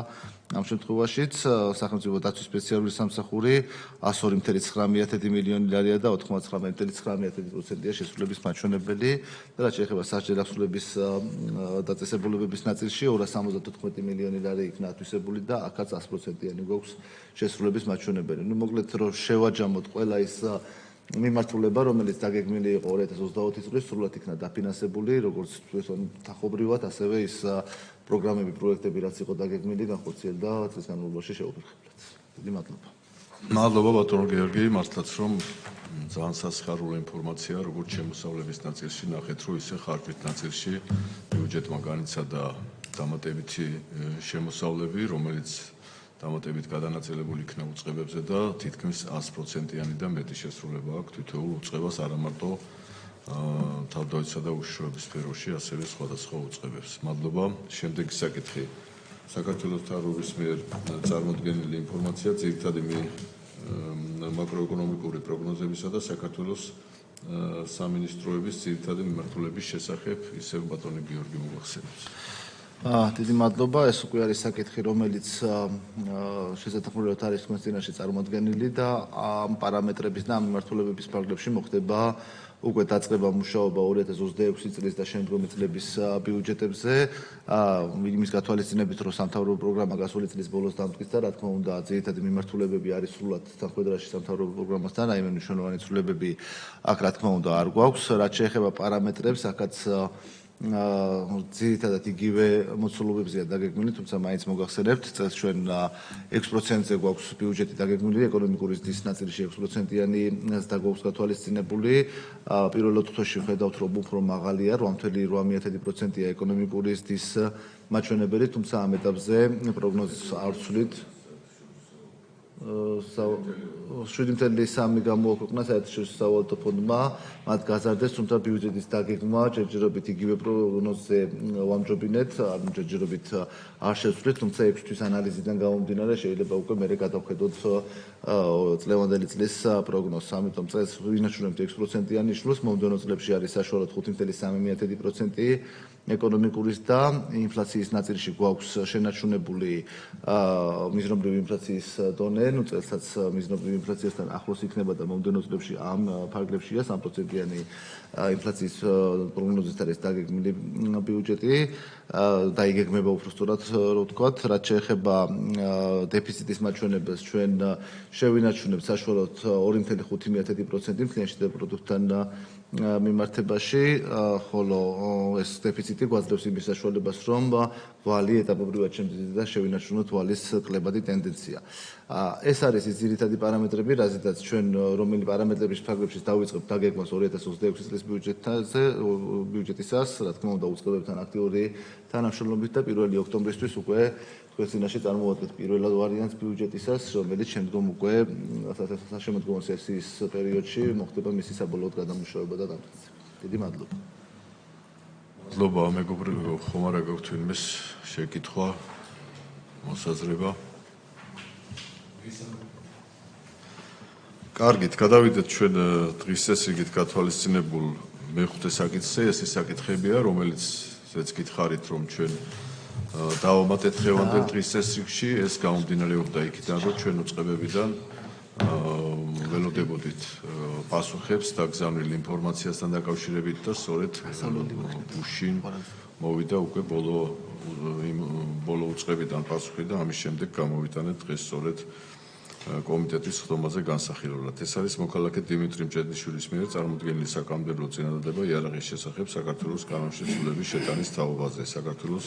ამ შემთხვევაშიც სახელმწიფო დაცვის სპეციალური სამსახური 102.9 მილიონი ლარია და 99.9%-ია შესრულების მაჩვენებელი. და რაც შეეხება სასჯელ აღსრულების დაწესებულებების ნაწილში 274 მილიონი ლარი იქნა ათვისებული და აქაც 100%-იანი გვაქვს შესრულების მაჩვენებელი. მოკლედ რომ შევაჯამოთ ყველა ის მიმართულება, რომელიც დაგეგმილი იყო 2020 წლის, სრულად იქნა დაფინანსებული, როგორც თანხობრივად, ასევე ის პროგრამები, პროექტები, რაც იყო დაგეგმილი, განხორციელდა წლის განმავლობაში შეუფერხებლად. დიდი მადლობა. მადლობა ბატონო გიორგი, მართლაც რომ ძალიან სასიხარულო ინფორმაცია, როგორც შემოსავლების ნაწილში ნახეთ, რომ ისე ხარჯვით ნაწილში ბიუჯეტმა განიცადა დამატებითი შემოსავლები, რომელიც დამატებით გადანაწილებული იქნა უწყებებზე და თითქმის 100%-იანი და მეტი შესრულება აქვს თითოეულ უწყებას, არა მარტო თავდაცვისა და უშიშროების სფეროში, ასევე სხვადასხვა უწყებებს. მადლობა. შემდეგი საკითხი. საქართველოს მთავრობის მიერ წარმოდგენილი ინფორმაცია ძირითადად მაკროეკონომიკური პროგნოზებისა და საქართველოს სამინისტროების ძირითადი მიმართულების შესახებ, ისევ ბატონი გიორგი მოგახსენებს. დიდი მადლობა. ეს უკვე არის საკითხი, რომელიც შესაძლებლად არის თქვენს წინაშე წარმოდგენილი და ამ პარამეტრების და ამ მიმართულებების ფარგლებში მოხდება უკვე დაწყება მუშაობა 2026 წლის და შემდგომი წლების ბიუჯეტებზე. იმის გათვალისწინებით, რომ სამთავრობო პროგრამა გასული წლის ბოლოს დამტკიცა, რა თქმა უნდა, ძირითადი მიმართულებები არის სრულად თანხმდროში სამთავრობო პროგრამასთან, რაიმე მნიშვნელოვანი ცვლილებები აქ რა თქმა უნდა არ გვაქვს. რაც შეეხება პარამეტრებს, აქაც ძირითადად იგივე მოცულობებზეა დაგეგმილი, თუმცა მაინც მოგახსენებთ, წელს ჩვენ 6%-ზე გვაქვს ბიუჯეტი დაგეგმილი, ეკონომიკური ზრდის ნაწილში 6%-იანი და გვაქვს გათვალისწინებული. პირველ 4 თვეში ხედავთ, რომ უფრო მაღალია, 8.8%-ია ეკონომიკური ზრდის მაჩვენებელი, თუმცა ამ ეტაპზე პროგნოზს არ ვცვლით. 7.3 გამოაქვეყნა საერთაშორისო სავალუტო ფონდმა, მათ გაზარდეს, თუმცა ბიუჯეტის დაგეგმა ჯერჯერობით იგივე პროგნოზზე ვამჯობინეთ, ანუ ჯერჯერობით არ შევცვლით, თუმცა 6 თვის ანალიზიდან გამომდინარე შეიძლება უკვე მერე გადავხედოთ წლევანდელი წლის პროგნოზს. ამიტომ წელს ვინაჩვენებთ 6%-იან ნიშნულს, მომდევნო წლებში არის საშუალოდ 5.3% ეკონომიკური და ინფლაციის ნაწილში გვაქვს შენარჩუნებული მიზნობრივი ინფლაციის დონე, ნუ წელსაც მიზნობრივი ინფლაციასთან ახლოს იქნება და მომდევნო წლებში ამ ფარგლებშია 3%-იანი ინფლაციის პროგნოზით არის დაგეგმილი ბიუჯეტი. დაიგეგმება უბრალოდ რო ვთქვათ, რაც შეეხება დეფიციტის მაჩვენებელს, ჩვენ შევინარჩუნებთ საშუალოდ 2.5% მთლიან შედარებულ პროდუქტთან მიმართებაში, ხოლო ეს დეფიციტი გვაძლევს იმის საშუალებას, რომ ვალი ეტაპობრივად შემცირდება და შევინარჩუნოთ ვალის კლებადი ტენდენცია. ეს არის ის ძირითადი პარამეტრები, რაზედაც ჩვენ რომელი პარამეტრების ფარგლებში დავიწყებთ დაგეგმას 2026 წლის ბიუჯეტისას, რა თქმა უნდა, უწყებებთან აქტიური თანამშრომლობით და 1 ოქტომბრისთვის უკვე თქვენ წინაშე წარმოვადგეთ პირველ ვარიანტს ბიუჯეტისას, რომელიც შემდგომ უკვე საშემოდგომო სესიის პერიოდში მოხდება მისი საბოლოოდ გადამუშავება და დამტკიცება. დიდი მადლობა. მადლობა, მეგობრებო, ხომ არა გაქვთ ვინმეს შეკითხვა, მოსაზრება? კარგით, გადავიდეთ ჩვენ დღის წესრიგით გათვალისწინებულ მეხუთე საკითხზე. ეს ის საკითხებია, რომელიც ზეც გითხარით, რომ ჩვენ დავამატეთ დღევანდელ დღის წესრიგში, ეს გამომდინარეობდა იქიდან, რომ ჩვენ უწყებებიდან ველოდებოდით პასუხებს დაგზავნილ ინფორმაციასთან დაკავშირებით და სწორედ გუშინ მოვიდა უკვე ბოლო უწყებიდან პასუხი და ამის შემდეგ გამოვიტანეთ დღეს სწორედ კომიტეტის ხდომაზე განსახილველად. ეს არის მოქალაქე დიმიტრი მჭედიშვილის მიერ წარმოდგენილი საკანონმდებლო წინადადება იარაღის შესახებ საქართველოს კანონშეცვლილების შეტანის თაობაზე საქართველოს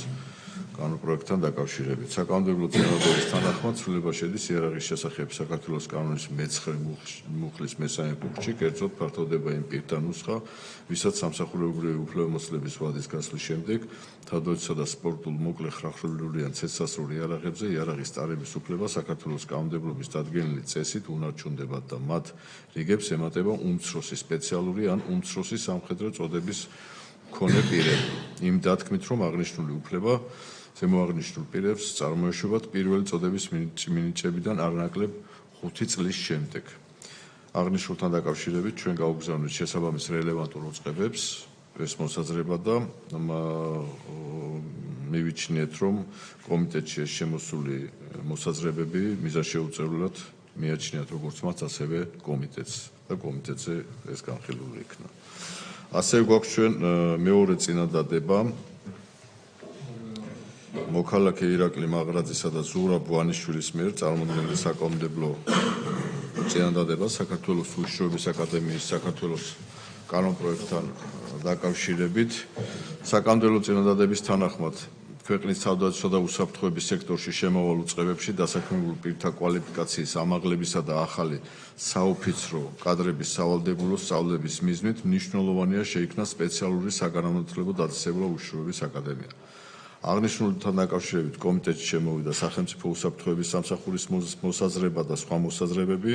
კანონპროექტთან დაკავშირებით. საკანონმდებლო წინადადების თანახმად ცვლილება შედის იარაღის შესახებ საქართველოს კანონის მე-9 მუხლის მესამე პუნქტში, კერძოდ ფართოვდება იმ პირთა ნუსხა, ვისაც სამსახურებრივი უფლებამოსილების ვადის გასვლის შემდეგ თავდაცვისა და სპორტულ მოკლე ხრახრულული ან ცეცხლსასროლ იარაღებზე იარაღის ტარების უფლება საქართველოს კანონმდებლობის დადგენილი წესით უნარჩუნდებათ და მათ რიგებს ემატება უმცროსი სპეციალური ან უმცროსი სამხედრო წოდების მქონე პირები. იმ დათქმით, რომ აღნიშნული უფლება ზემოაღნიშნულ პირებს წარმოეშვებათ პირველი წოდების მინიჭებიდან არნაკლებ 5 წლის შემდეგ. აღნიშნულთან დაკავშირებით ჩვენ გავუგზავნეთ შესაბამის რელევანტურ უწყებებს ეს მოსაზრება და მივიჩნიეთ, რომ კომიტეტში ეს შემოსული მოსაზრებები მიზანშეუწევლად მიაჩნიათ როგორც მათ, ასევე კომიტეტს და კომიტეტზე ეს განხილული იქნა. ასევე გვაქვს ჩვენ მეორე წინადადება მოქალაქე ირაკლი მაღრაძისა და ზურაბ ვანიშვილის მიერ წარმოდგენილი საკანონმდებლო წინადადება საქართველოს უშიშროების აკადემიის საქართველოს კანონპროექტთან დაკავშირებით. საკანონმდებლო წინადადების თანახმად ქვეყნის თავდაცვისა და უსაფრთხოების სექტორში შემავალ უწყებებში დასაქმებულ პირთა კვალიფიკაციის ამაღლებისა და ახალი საოფიცრო კადრების სავალდებულო სწავლების მიზნით მნიშვნელოვანია შეიქმნა სპეციალური საგანმანათლებლო დაწესებულებო უშიშროების აკადემია. აღნიშნულთან დაკავშირებით კომიტეტში შემოვიდა სახელმწიფო უსაფრთხოების სამსახურის მოსაზრება და სხვა მოსაზრებები.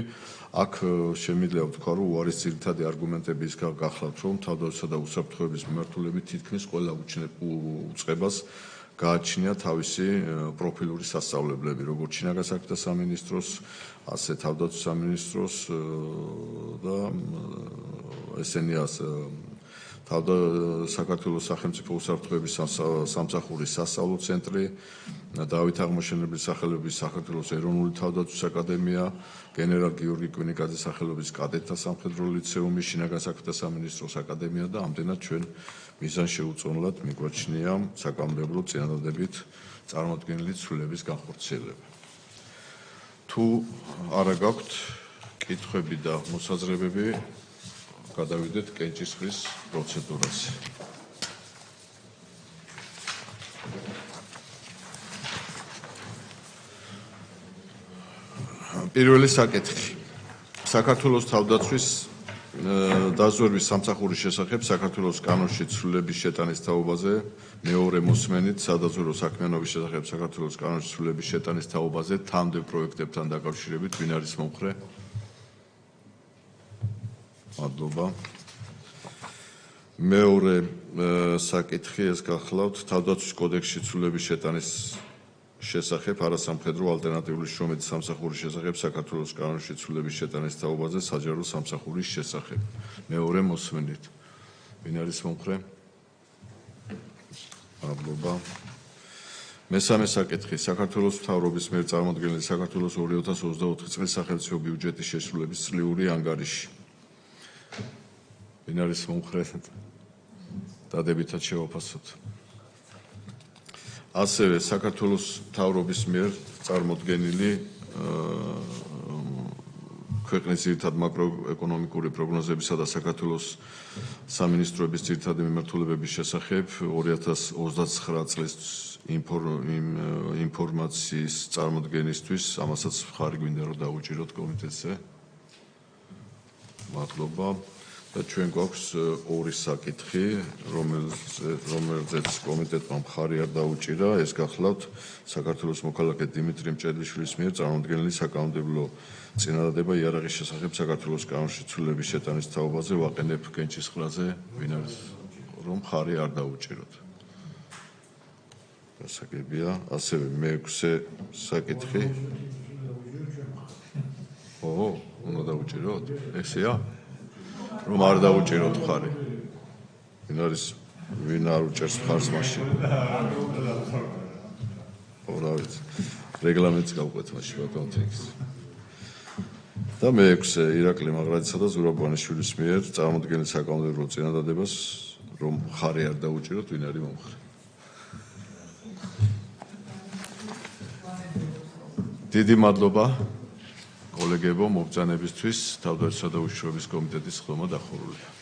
აქ შემიძლია ვთქვა, რომ უარის ძირითადი არგუმენტები ის გახლავთ, რომ თავდაცვისა და უსაფრთხოების მიმართულებით თითქმის ყველა უწყებას გააჩნია თავისი პროფილური სასწავლებლები, როგორც შინაგან საქმეთა სამინისტროს, ასე თავდაცვის სამინისტროს და ესენია საქართველოს სახელმწიფო უსაფრთხოების სამსახურის სასწავლო ცენტრი, დავით აღმაშენებლის სახელობის საქართველოს ეროვნული თავდაცვის აკადემია, გენერალ გიორგი კვინიკაძის სახელობის კადეტთა სამხედრო ლიცეუმი, შინაგან საქმეთა სამინისტროს აკადემია და ამდენად ჩვენ მიზანშეუწონლად მიგვაჩნია საკანონმდებლო წინადადებით წარმოქმნილი ცვლილების განხორციელება. თუ არა გაქვთ კითხვები და მოსაზრებები, გადავიდეთ კენჭისყრის პროცედურაზე. პირველი საკითხი. საქართველოს თავდაცვის დაზვერვის სამსახურის შესახებ საქართველოს კანონში ცვლილების შეტანის თაობაზე მეორე მოსმენით სადაზვერვო საქმიანობის შესახებ საქართველოს კანონში ცვლილების შეტანის თაობაზე თანმდევ პროექტებთან დაკავშირებით ვინ არის მომხრე? მადლობა. მეორე საკითხი ეს გახლავთ თავდაცვის კოდექსში ცვლილების შეტანის შესახებ არასამხედრო ალტერნატიული შრომითი სამსახურის შესახებ საქართველოს კანონში ცვლილების შეტანის თაობაზე საჯარო სამსახურის შესახებ. მეორე მოსმენით. ვინ არის მომხრე? მადლობა. მესამე საკითხი საქართველოს მთავრობის მიერ წარმოდგენილი საქართველოს 2024 წლის სახელმწიფო ბიუჯეტის შესრულების წლიური ანგარიში. ვინ არის მომხრე? დადებითად შევაფასოთ. ასევე საქართველოს მთავრობის მიერ წარმოდგენილი ქვეყნის ძირითადი მაკროეკონომიკური პროგნოზებისა და საქართველოს სამინისტროების ძირითადი მიმართულებების შესახებ 2029 წლის ინფორმაციის წარმოდგენისთვის, ამასაც ხარი გვინდა რომ დაუჭიროთ კომიტეტზე. მადლობა. და ჩვენ გვაქვს ორი საკითხი, რომელზეც კომიტეტმა მხარი არ დაუჭირა, ეს გახლავთ საქართველოს მოქალაქე დიმიტრი მჭედლიშვილის მიერ წარმოდგენილი საკანონმდებლო წინადადება იარაღის შესახებ საქართველოს კანონში ცვლილების შეტანის თაობაზე ვაყენებ კენჭისყრაზე, ვინ არის რომ მხარი არ დაუჭიროთ. გასაგებია, ასევე მეექვსე საკითხი. უნდა დაუჭიროთ? ესეა? რომ არ დაუჭიროთ მხარი. ვინ არ უჭერს მხარს მაშინ? რა ვიცი. რეგლამენტს გავყვეთ მაშინ ბატონ თექს. და მეექვსე ირაკლი მაღრაძისა და ზურაბ ბანიშვილის მიერ წარმოდგენილ საკანონმდებლო წინადადებას რომ მხარი არ დაუჭიროთ, ვინ არის მომხრე? დიდი მადლობა კოლეგებო მობრძანებისთვის თავდაცვისა და უშიშროების კომიტეტის ხდომა დახურულია.